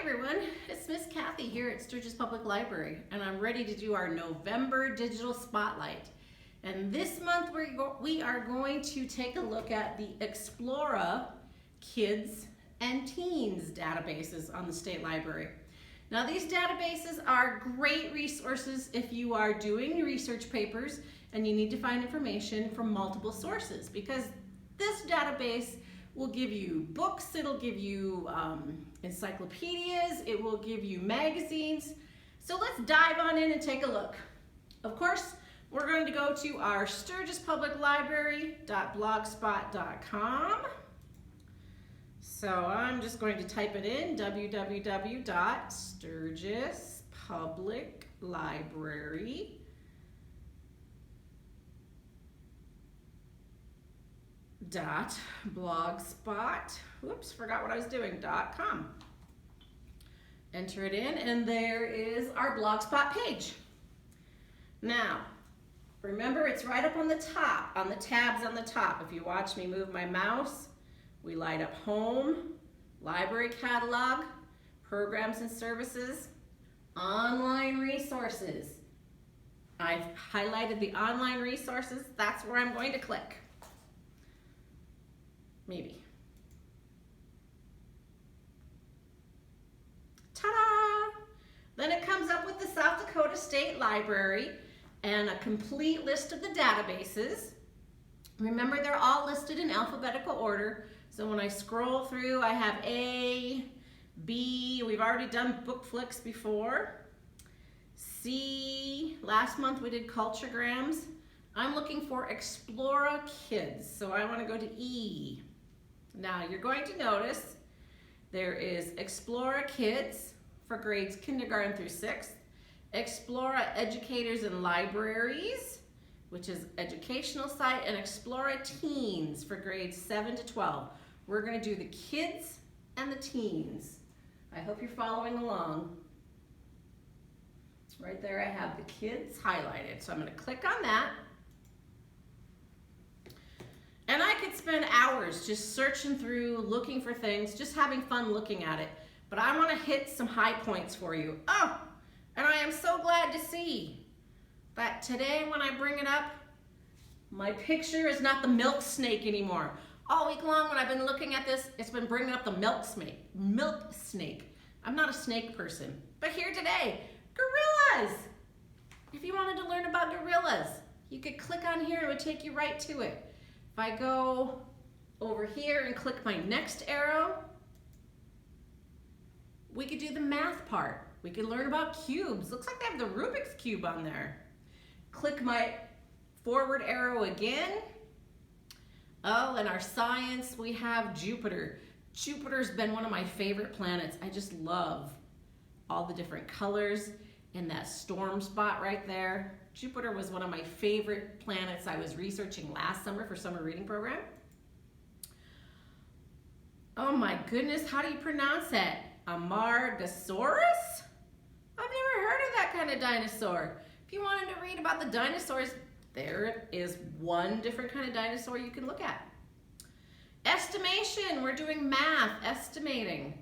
everyone, it's Miss Kathy here at Sturgis Public Library, and I'm ready to do our November Digital Spotlight. And this month we are going to take a look at the Explora Kids and Teens databases on the State Library. Now these databases are great resources if you are doing research papers and you need to find information from multiple sources, because this database will give you books, it'll give you encyclopedias, it will give you magazines. So let's dive on in and take a look. Of course, we're going to go to our sturgispubliclibrary.blogspot.com. So I'm just going to type it in, www.sturgispubliclibrary.com. .com. Enter it in, and there is our Blogspot page. Now, remember, it's right up on the top, on the tabs on the top. If you watch me move my mouse, we light up Home, Library Catalog, Programs and Services, Online Resources. I've highlighted the online resources. That's where I'm going to click. Maybe. Ta-da! Then it comes up with the South Dakota State Library and a complete list of the databases. Remember, they're all listed in alphabetical order. So when I scroll through, I have A, B, we've already done book flicks before. C, last month we did culturegrams. I'm looking for Explora Kids, so I want to go to E. Now you're going to notice there is Explora Kids for grades kindergarten through 6th, Explora Educators and Libraries, which is educational site, and Explora Teens for grades 7 to 12. We're going to do the kids and the teens. I hope you're following along. Right there I have the kids highlighted, so I'm going to click on that. And I could spend hours just searching through, looking for things, just having fun looking at it. But I want to hit some high points for you. Oh, and I am so glad to see that today when I bring it up, my picture is not the milk snake anymore. All week long when I've been looking at this, it's been bringing up the milk snake. Milk snake. I'm not a snake person. But here today, gorillas. If you wanted to learn about gorillas, you could click on here and it would take you right to it. If I go over here and click my next arrow, we could do the math part. We could learn about cubes. Looks like they have the Rubik's Cube on there. Click my forward arrow again. Oh, and our science, we have Jupiter. Jupiter's been one of my favorite planets. I just love all the different colors and that storm spot right there. Jupiter was one of my favorite planets I was researching last summer for summer reading program. Oh my goodness, how do you pronounce that? Amargasaurus? I've never heard of that kind of dinosaur. If you wanted to read about the dinosaurs, there is one different kind of dinosaur you can look at. Estimation, we're doing math, estimating.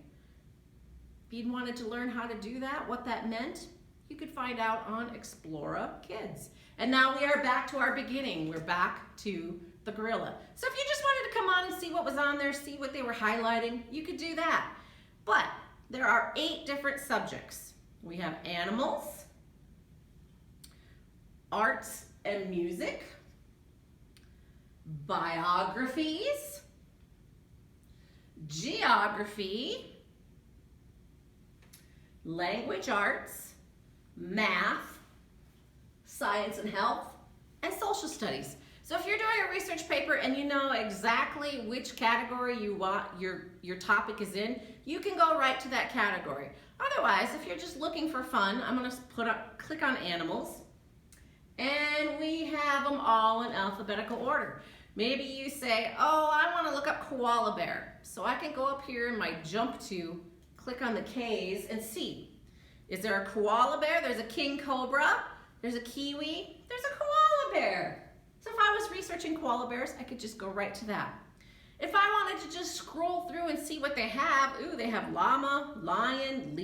If you wanted to learn how to do that, what that meant, you could find out on Explora Kids. And now we are back to our beginning. We're back to the gorilla. So if you just wanted to come on and see what was on there, see what they were highlighting, you could do that. But there are 8 different subjects. We have animals, arts and music, biographies, geography, language arts, math, science and health, and social studies. So if you're doing a research paper and you know exactly which category you want your topic is in, you can go right to that category. Otherwise, if you're just looking for fun, I'm going to click on animals, and we have them all in alphabetical order. Maybe you say, oh, I want to look up koala bear. So I can go up here in my jump to, click on the K's and see. Is there a koala bear? There's a king cobra. There's a kiwi. There's a koala bear. So if I was researching koala bears, I could just go right to that. If I wanted to just scroll through and see what they have, ooh, they have llama, lion,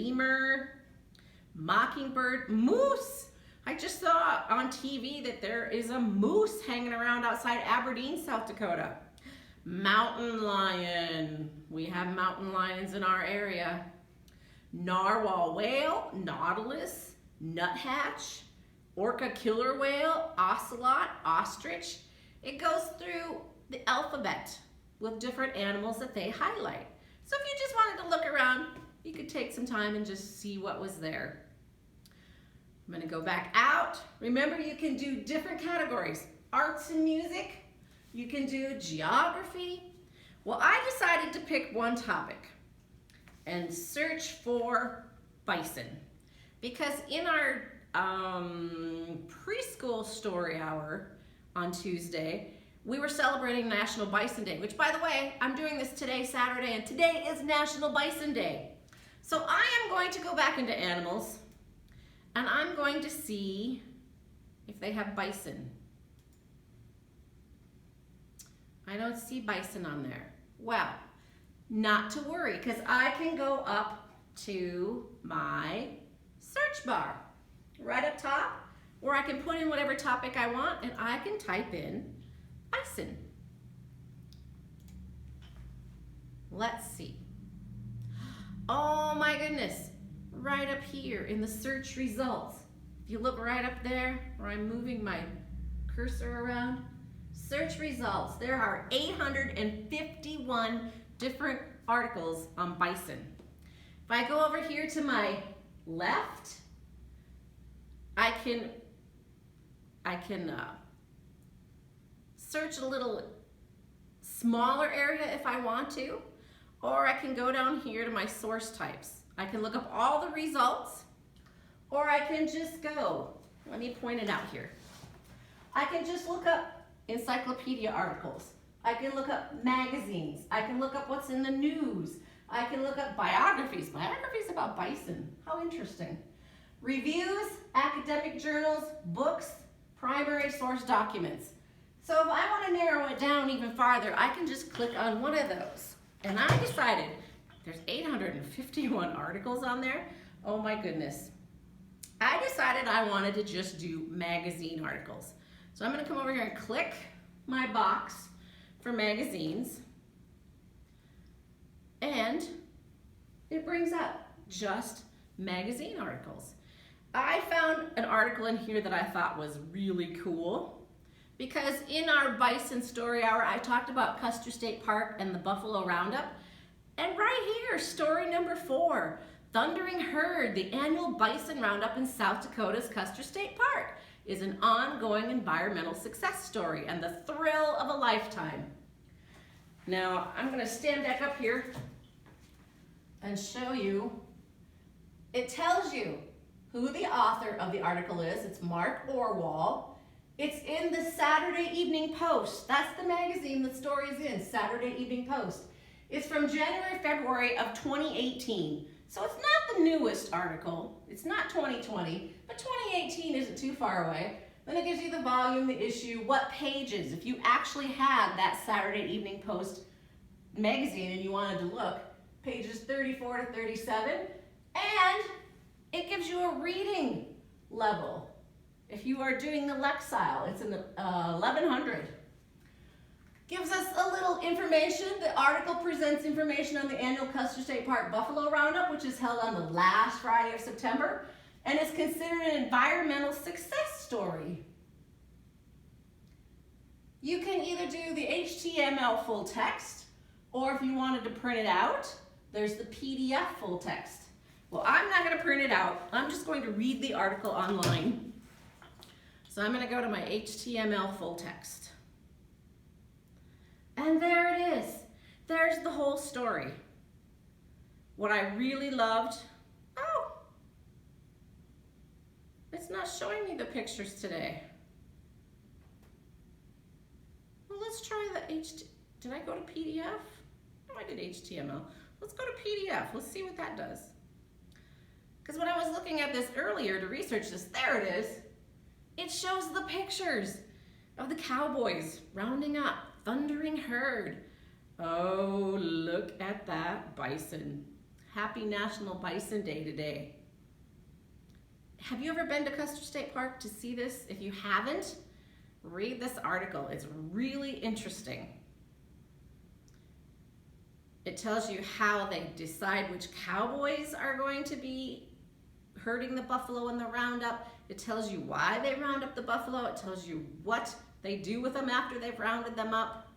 mockingbird, moose. I just saw on TV that there is a moose hanging around outside Aberdeen, South Dakota. Mountain lion. We have mountain lions in our area. Narwhal whale, nautilus, nuthatch, orca killer whale, ocelot, ostrich. It goes through the alphabet with different animals that they highlight. So if you just wanted to look around, you could take some time and just see what was there. I'm gonna go back out. Remember, you can do different categories. Arts and music, you can do geography. Well, I decided to pick one topic and search for bison. Because in our preschool story hour on Tuesday, we were celebrating National Bison Day, which, by the way, I'm doing this today, Saturday, and today is National Bison Day. So I am going to go back into animals, and I'm going to see if they have bison. I don't see bison on there. Well, not to worry, because I can go up to my search bar right up top, where I can put in whatever topic I want, and I can type in bison. Let's see. Oh my goodness, right up here in the search results. If you look right up there, where I'm moving my cursor around, search results, there are 851 different articles on bison. If I go over here to my left, I can search a little smaller area if I want to, or I can go down here to my source types. I can look up all the results, or I can just go, let me point it out here. I can just look up encyclopedia articles. I can look up magazines. I can look up what's in the news. I can look up biographies about bison. How interesting. Reviews, academic journals, books, primary source documents. So if I want to narrow it down even farther, I can just click on one of those. And I decided there's 851 articles on there. Oh my goodness. I decided I wanted to just do magazine articles. So I'm going to come over here and click my box for magazines. And it brings up just magazine articles. I found an article in here that I thought was really cool, because in our Bison Story Hour, I talked about Custer State Park and the Buffalo Roundup. And right here, story number 4, Thundering Herd, the annual Bison Roundup in South Dakota's Custer State Park, is an ongoing environmental success story and the thrill of a lifetime. Now, I'm going to stand back up here and show you. It tells you who the author of the article is. It's Mark Orwell. It's in the Saturday Evening Post. That's the magazine the story is in, Saturday Evening Post. It's from January, February of 2018. So it's not the newest article. It's not 2020, but 2018 isn't too far away. Then it gives you the volume, the issue, what pages. If you actually had that Saturday Evening Post magazine and you wanted to look, pages 34 to 37, and it gives you a reading level. If you are doing the Lexile, it's in the 1100. Gives us a little information. The article presents information on the annual Custer State Park Buffalo Roundup, which is held on the last Friday of September, and is considered an environmental success story. You can either do the HTML full text, or if you wanted to print it out, there's the PDF full text. Well, I'm not going to print it out. I'm just going to read the article online. So I'm going to go to my HTML full text. And there it is. There's the whole story. What I really loved, oh, it's not showing me the pictures today. Well, let's try the did I go to PDF? No, I did HTML. Let's go to PDF. Let's see what that does. Because when I was looking at this earlier to research this, there it is. It shows the pictures of the cowboys rounding up, thundering herd. Oh, look at that bison. Happy National Bison Day today. have you ever been to Custer State Park to see this? If you haven't, read this article. It's really interesting. It tells you how they decide which cowboys are going to be herding the buffalo in the roundup. It tells you why they round up the buffalo. It tells you what they do with them after they've rounded them up.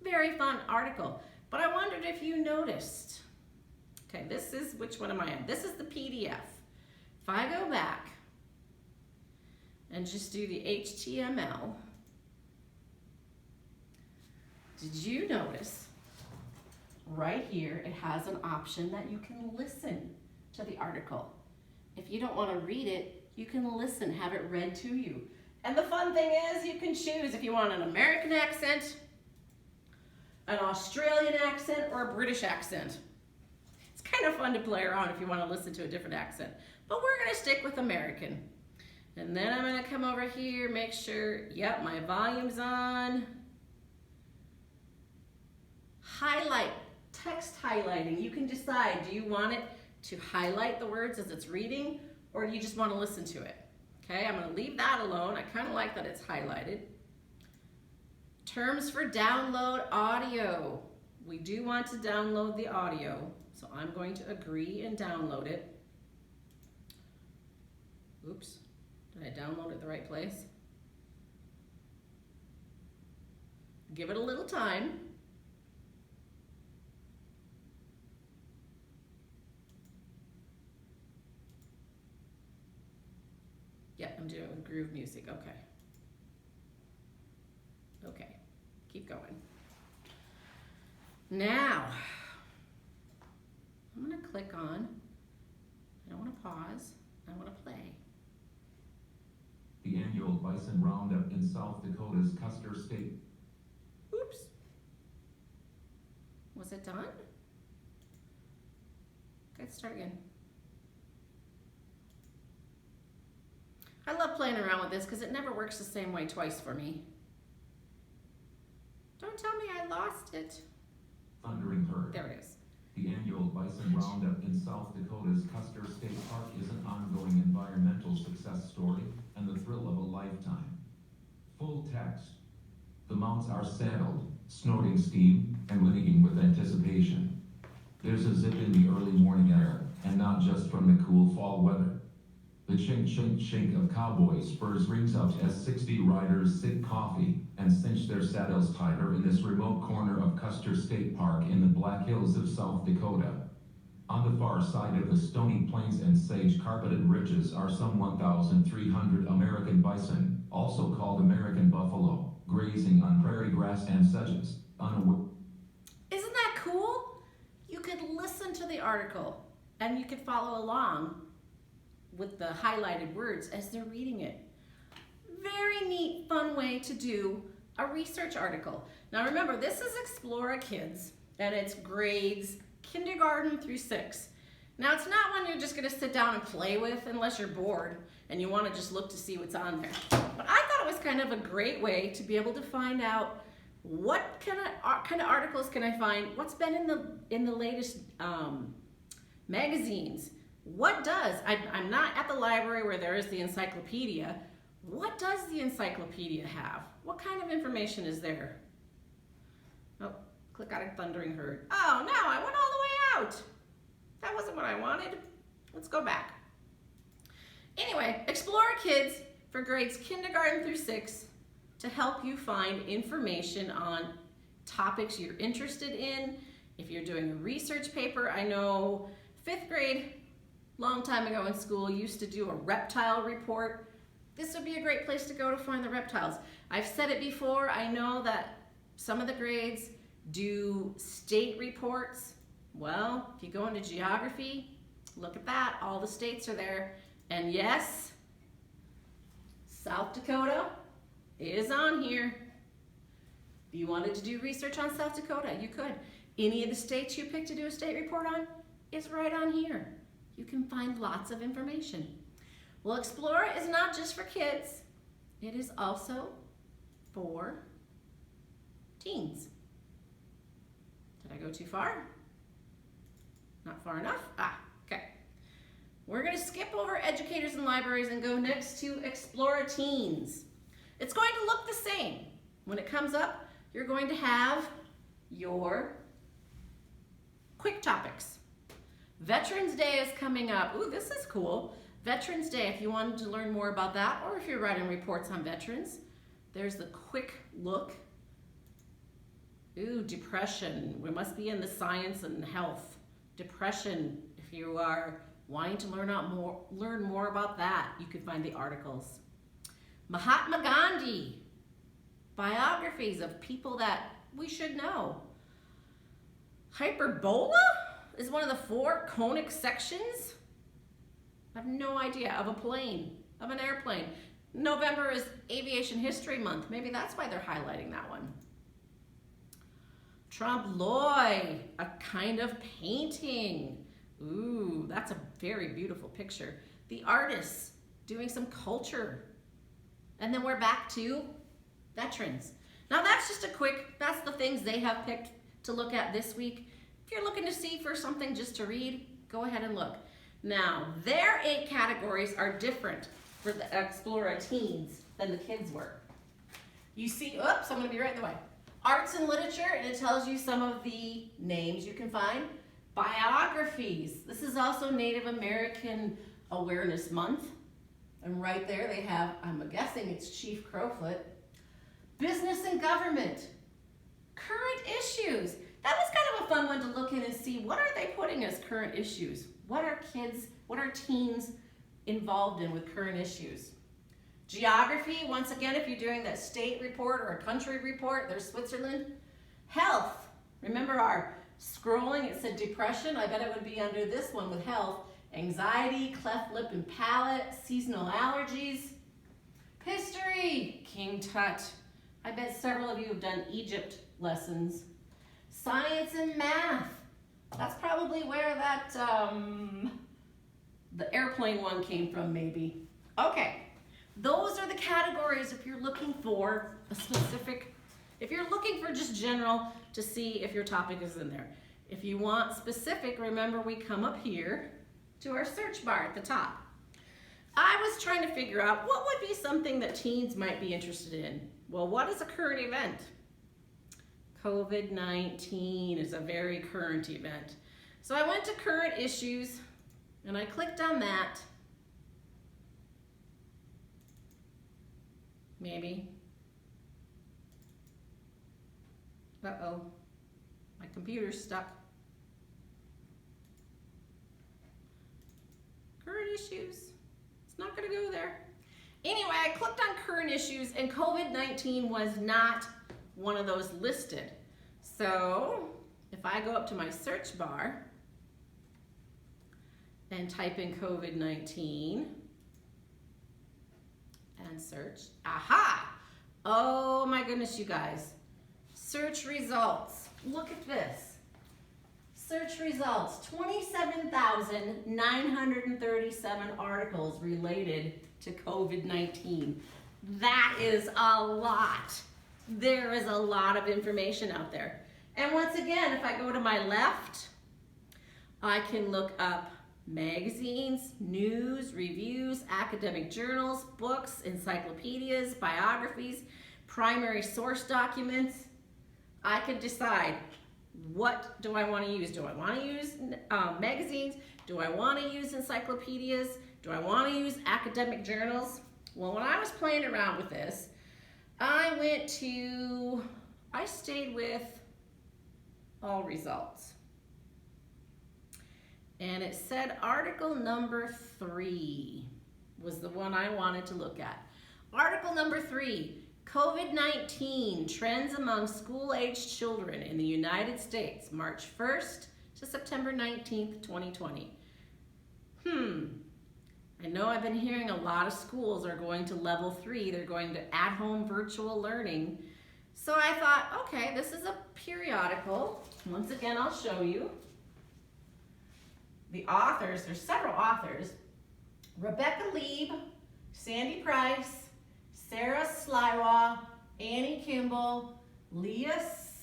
Very fun article. But I wondered if you noticed. Okay, this is, which one am I in? This is the PDF. If I go back and just do the HTML, did you notice right here it has an option that you can listen to the article? If you don't want to read it, you can listen, have it read to you. And the fun thing is you can choose if you want an American accent, an Australian accent, or a British accent. It's kind of fun to play around if you want to listen to a different accent. But we're going to stick with American. And then I'm going to come over here, make sure, yep, my volume's on. Highlight, text highlighting. You can decide, do you want it to highlight the words as it's reading, or do you just want to listen to it? Okay, I'm going to leave that alone. I kind of like that it's highlighted. Terms for download audio. We do want to download the audio, so I'm going to agree and download it. Oops, did I download it the right place? Give it a little time. Yep, I'm doing it with groove music, okay. Okay, keep going. Now, I'm gonna click on, I don't wanna pause, I wanna play. The annual Bison Roundup in South Dakota's Custer State. Oops. Was it done? Okay, start again. I love playing around with this because it never works the same way twice for me. Don't tell me I lost it. Thundering herd. There it is. The annual Bison Roundup in South Dakota's Custer State Park is an ongoing environmental success story and the thrill of a lifetime. Full text. The mounts are saddled, snorting steam, and whinnying with anticipation. There's a zip in the early morning air, and not just from the cool fall weather. The chink chink chink of cowboy spurs rings out as 60 riders sip coffee and cinch their saddles tighter in this remote corner of Custer State Park in the Black Hills of South Dakota. On the far side of the stony plains and sage-carpeted ridges are some 1,300 American bison, also called American buffalo, grazing on prairie grass and sedges. Isn't that cool? You could listen to the article and you could follow along with the highlighted words as they're reading it. Very neat, fun way to do a research article. Now remember, this is Explora Kids, and it's grades kindergarten through 6. Now it's not one you're just gonna sit down and play with unless you're bored and you wanna just look to see what's on there. But I thought it was kind of a great way to be able to find out what kind of articles can I find, what's been in the latest magazines. What does, I'm not at the library where there is the encyclopedia. What does the encyclopedia have? What kind of information is there? Oh, click on a thundering herd. Oh no, I went all the way out. That wasn't what I wanted. Let's go back. Anyway, Explora Kids for grades kindergarten through 6 to help you find information on topics you're interested in. If you're doing a research paper, I know 5th grade, long time ago in school, used to do a reptile report. This would be a great place to go to find the reptiles. I've said it before, I know that some of the grades do state reports. Well, if you go into geography, look at that, all the states are there. And yes, South Dakota is on here. If you wanted to do research on South Dakota, you could. Any of the states you pick to do a state report on is right on here. You can find lots of information. Well, Explora is not just for kids. It is also for teens. Did I go too far? Not far enough? Ah, okay. We're going to to skip over educators and libraries and go next to Explora Teens. It's going to look the same. When it comes up, you're going to have your quick topics. Veterans Day is coming up. Ooh, this is cool. Veterans Day, if you wanted to learn more about that, or if you're writing reports on veterans, there's the quick look. Ooh, depression. We must be in the science and health. Depression, if you are wanting to learn more about that, you can find the articles. Mahatma Gandhi, biographies of people that we should know. Hyperbola is one of the 4 conic sections. I have no idea, of a plane, of an airplane. November is Aviation History Month. Maybe that's why they're highlighting that one. Trompe-l'oeil, a kind of painting. Ooh, that's a very beautiful picture. The artists doing some culture. And then we're back to veterans. Now that's just that's the things they have picked to look at this week. If you're looking to see for something just to read, go ahead and look. Now, their 8 categories are different for the Explora Teens than the kids were. You see, oops, I'm gonna be right in the way. Arts and literature, and it tells you some of the names you can find. Biographies, this is also Native American Awareness Month. And right there they have, I'm guessing it's Chief Crowfoot. Business and government, current issues. That was kind of a fun one to look in and see, what are they putting as current issues? What are teens involved in with current issues? Geography, once again, if you're doing that state report or a country report, there's Switzerland. Health, remember our scrolling, it said depression. I bet it would be under this one with health. Anxiety, cleft lip and palate, seasonal allergies. History, King Tut. I bet several of you have done Egypt lessons. Science and math. That's probably where that, the airplane one came from, maybe. Okay, those are the categories if you're looking for a specific, if you're looking for just general to see if your topic is in there. If you want specific, remember we come up here to our search bar at the top. I was trying to figure out what would be something that teens might be interested in. Well, what is a current event? COVID-19 is a very current event. So I went to current issues and I clicked on that. Maybe. Uh-oh, my computer's stuck. Current issues, it's not gonna go there. Anyway, I clicked on current issues and COVID-19 was not one of those listed. So if I go up to my search bar and type in COVID-19 and search, aha! Oh my goodness, you guys. Search results, look at this. Search results, 27,937 articles related to COVID-19. That is a lot. There is a lot of information out there. And once again, if I go to my left, I can look up magazines, news, reviews, academic journals, books, encyclopedias, biographies, primary source documents. I can decide, what do I want to use? Do I want to use magazines? Do I want to use encyclopedias? Do I want to use academic journals? Well, when I was playing around with this, I stayed with all results. And it said article number 3 was the one I wanted to look at. Article number 3, COVID-19 trends among school-aged children in the United States, March 1st to September 19th, 2020. I know I've been hearing a lot of schools are going to level 3. They're going to at-home virtual learning. So I thought, okay, this is a periodical. Once again, I'll show you. The authors, there's several authors. Rebecca Lieb, Sandy Price, Sarah Sliwa, Annie Kimball, Leah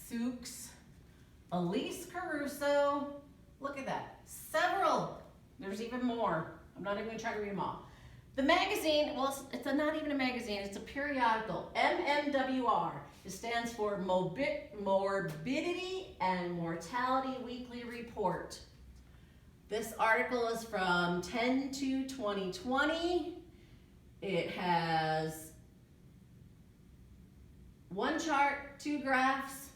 Sukes, Elise Caruso. Look at that. Several There's even more. I'm not even going to try to read them all. The magazine, well, it's not even a magazine. It's a periodical. MMWR. It stands for Morbidity and Mortality Weekly Report. This article is from 10/2/2020. It has one chart, 2 graphs,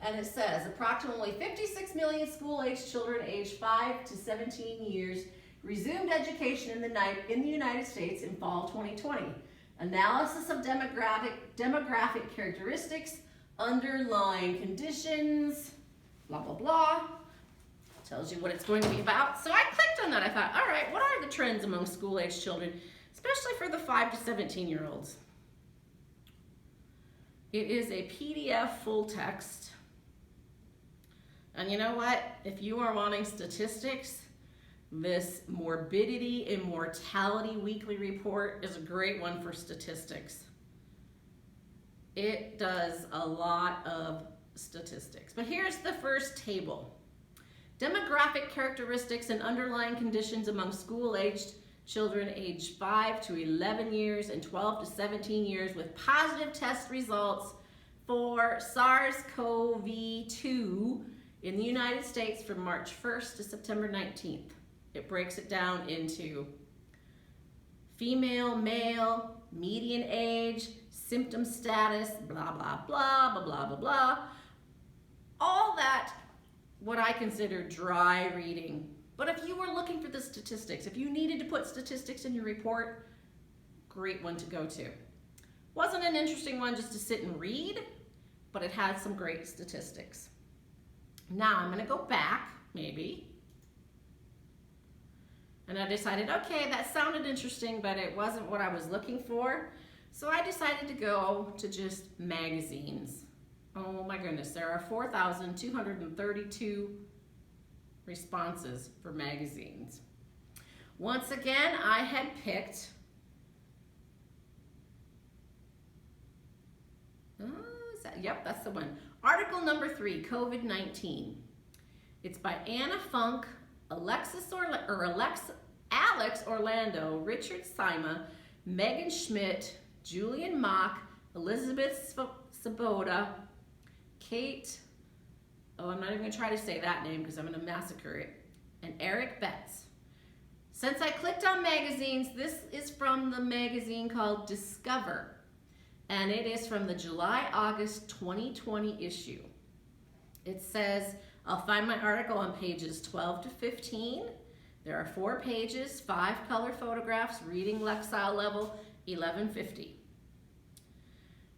and it says approximately 56 million school-aged children aged 5 to 17 years resumed education in the United States in fall 2020. Analysis of demographic characteristics, underlying conditions, blah, blah, blah. Tells you what it's going to be about. So I clicked on that. I thought, all right, what are the trends among school-aged children, especially for the 5 to 17-year-olds? It is a PDF full text. And you know what? If you are wanting statistics, this Morbidity and Mortality Weekly Report is a great one for statistics. It does a lot of statistics. But here's the first table. Demographic characteristics and underlying conditions among school-aged children aged 5 to 11 years and 12 to 17 years with positive test results for SARS-CoV-2 in the United States from March 1st to September 19th. It breaks it down into female, male, median age, symptom status, blah, blah, blah, blah, blah, blah, blah. All that, what I consider dry reading. But if you were looking for the statistics, if you needed to put statistics in your report, great one to go to. Wasn't an interesting one just to sit and read, but it had some great statistics. Now I'm gonna go back, maybe. And I decided, okay, that sounded interesting, but it wasn't what I was looking for. So I decided to go to just magazines. Oh my goodness, there are 4,232 responses for magazines. Once again, I had picked, yep, that's the one. Article number 3, COVID-19. It's by Anna Funk, Alex Orlando, Richard Sima, Megan Schmidt, Julian Mock, Elizabeth Svoboda, Kate, I'm not even going to try to say that name because I'm going to massacre it, and Eric Betts. Since I clicked on magazines, this is from the magazine called Discover, and it is from the July-August 2020 issue. It says, I'll find my article on pages 12 to 15. There are 4 pages, 5 color photographs, reading Lexile level 1150.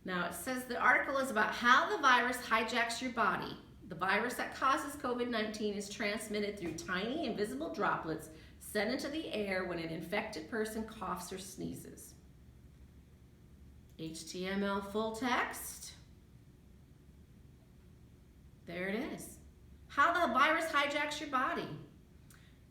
Now it says the article is about how the virus hijacks your body. The virus that causes COVID-19 is transmitted through tiny invisible droplets sent into the air when an infected person coughs or sneezes. HTML full text. There it is. How the virus hijacks your body.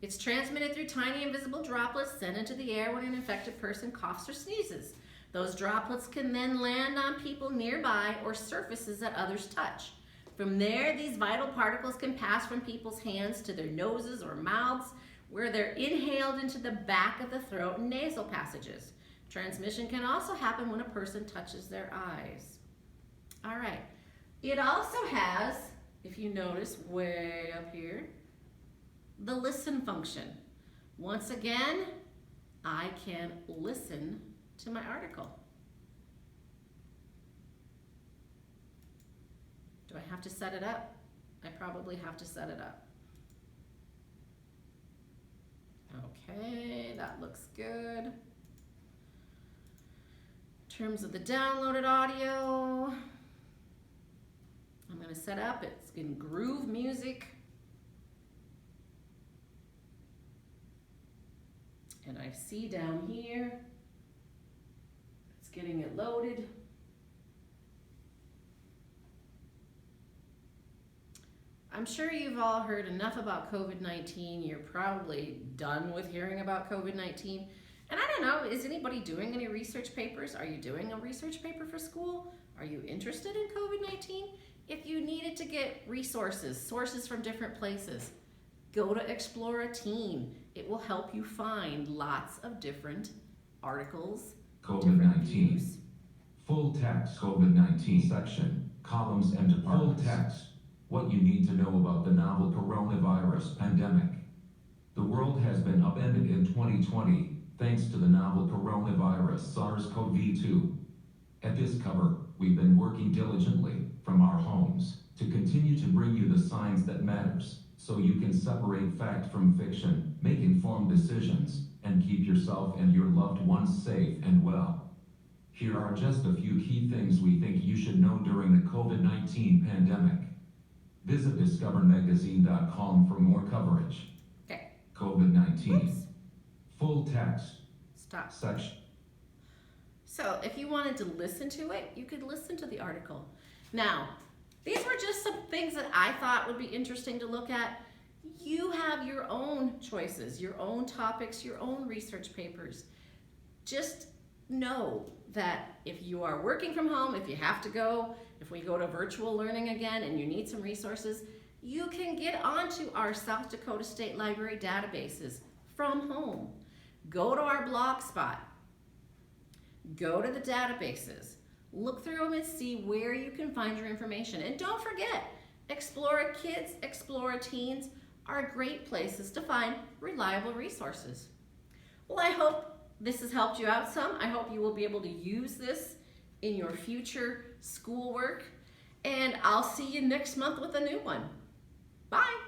It's transmitted through tiny invisible droplets sent into the air when an infected person coughs or sneezes. Those droplets can then land on people nearby or surfaces that others touch. From there, these vital particles can pass from people's hands to their noses or mouths, where they're inhaled into the back of the throat and nasal passages. Transmission can also happen when a person touches their eyes. All right. It also has, if you notice way up here, the listen function. Once again, I can listen to my article. Do I have to set it up? I probably have to set it up. Okay, that looks good. In terms of the downloaded audio, I'm going to set up, it's in Groove Music. And I see down here, it's getting it loaded. I'm sure you've all heard enough about COVID-19. You're probably done with hearing about COVID-19. And I don't know, is anybody doing any research papers? Are you doing a research paper for school? Are you interested in COVID-19? If you needed to get resources, sources from different places, Go to Explora Teen. It will help you find lots of different articles, different COVID-19. views. Full text COVID-19 section, columns and departments. Full text. What you need to know about the novel coronavirus pandemic. The world has been upended in 2020 thanks to the novel coronavirus SARS-CoV-2. At this cover, we've been working diligently from our homes to continue to bring you the science that matters so you can separate fact from fiction, make informed decisions, and keep yourself and your loved ones safe and well. Here are just a few key things we think you should know during the COVID-19 pandemic. Visit discovermagazine.com for more coverage. Okay. COVID-19. Oops. Full text. Stop. Section. So if you wanted to listen to it, you could listen to the article. Now, these were just some things that I thought would be interesting to look at. You have your own choices, your own topics, your own research papers. Just know that if you are working from home, if you have to go, if we go to virtual learning again and you need some resources, you can get onto our South Dakota State Library databases from home. Go to our blog spot. Go to the databases. Look through them and see where you can find your information. And don't forget, Explora Kids, Explora Teens are great places to find reliable resources. Well, I hope this has helped you out some. I hope you will be able to use this in your future schoolwork. And I'll see you next month with a new one. Bye.